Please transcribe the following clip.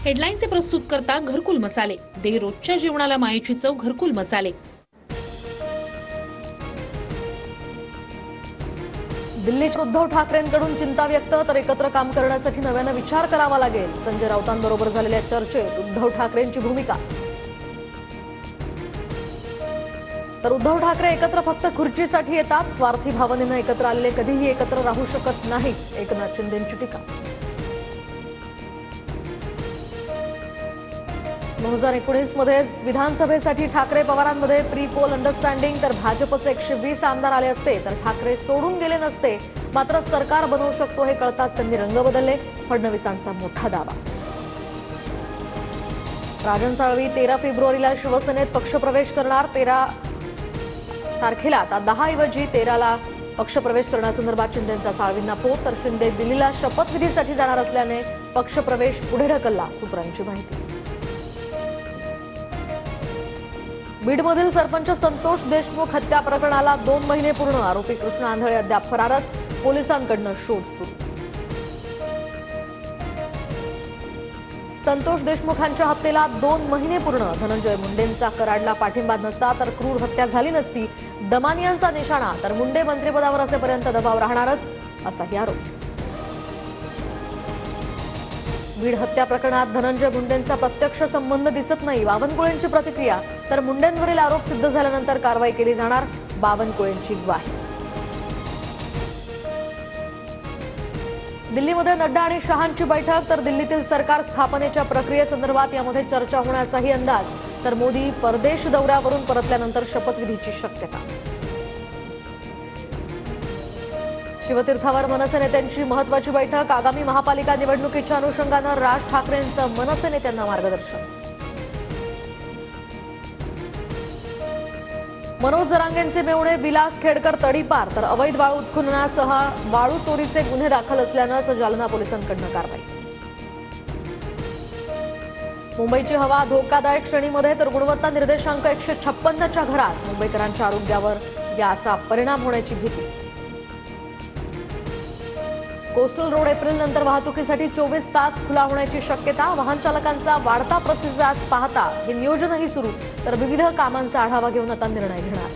हेडलाईनचे प्रस्तुत करता घरकुल मसाले, दे रोजच्या जेवणाला मायेची चव घरकुल मसाले। दिल्लीत उद्धव ठाकरेंकडून चिंता व्यक्त, तर एकत्र काम करण्यासाठी नव्याने विचार करावा लागेल। संजय राऊतांबरोबर झालेल्या चर्चेत उद्धव ठाकरेंची भूमिका। तर उद्धव ठाकरे एकत्र फक्त खुर्चीसाठी येतात, स्वार्थी भावनेने एकत्र आलेले कधीही एकत्र राहू शकत नाही, एकनाथ शिंदेंची टीका। 2019 मध्ये विधानसभेसाठी ठाकरे पवारांमध्ये प्री पोल अंडरस्टँडिंग, तर भाजपचे 120 आमदार आले असते तर ठाकरे सोडून गेले नसते, मात्र सरकार बनवू शकतो हे कळताच त्यांनी रंग बदलले, फडणवीसांचा मोठा दावा। राजन साळवी 13 फेब्रुवारीला शिवसेनेत पक्षप्रवेश करणार, 13 तारखेला आता 10 ऐवजी 13ला पक्षप्रवेश करण्यासंदर्भात शिंदेंचा साळवींना फोन, तर शिंदे दिल्लीला शपथविधीसाठी जाणार असल्याने पक्षप्रवेश पुढे ढकलला, सूत्रांची माहिती। बीडमधील सरपंच संतोष देशमुख हत्या प्रकरणाला 2 महिने पूर्ण, आरोपी कृष्ण आंधळे अद्याप फरारच, पोलिसांकडून शोध सुरू। संतोष देशमुखांच्या हत्येला 2 महिने पूर्ण, धनंजय मुंडेंचा कराडला पाठिंबा नसता तर क्रूर हत्या झाली नसती, दमानियांचा निशाणा, तर मुंडे मंत्रिपदावर असेपर्यंत दबाव राहणारच, असाही आरोप। बीड हत्या प्रकरणात धनंजय मुंडेंचा प्रत्यक्ष संबंध दिसत नाही, बावनकुळेंची प्रतिक्रिया, तर मुंडेंवरील आरोप सिद्ध झाल्यानंतर कारवाई केली जाणार, बावनकुळेंची ग्वाही। दिल्लीमध्ये नड्डा आणि शहांची बैठक, तर दिल्लीतील सरकार स्थापनेच्या प्रक्रियेसंदर्भात यामध्ये चर्चा होण्याचाही अंदाज, तर मोदी परदेश दौऱ्यावरून परतल्यानंतर शपथविधीची शक्यता। शिवतीर्थावर मनसे नेत्यांची महत्त्वाची बैठक, आगामी महापालिका निवडणुकीच्या अनुषंगाने राज ठाकरेंचं मनसे नेत्यांना मार्गदर्शन। मनोज जरांगेंचे मेहुणे विलास खेडकर तडीपार, तर अवैध वाळू उत्खननासह वाळू चोरीचे गुन्हे दाखल असल्यानंच जालना पोलिसांकडून कारवाई। मुंबईची हवा धोकादायक श्रेणीमध्ये, तर गुणवत्ता निर्देशांक 156च्या घरात, मुंबईकरांच्या आरोग्यावर याचा परिणाम होण्याची भीती। कोस्टल रोड एप्रिल नंतर वाहतुकीसाठी 24 तास खुला होण्याची शक्यता, वाहन चालकांचा वाढता प्रतिसाद पाहता हे नियोजनही सुरू, तर विविध कामांचा आढावा घेऊन आता निर्णय घेणार।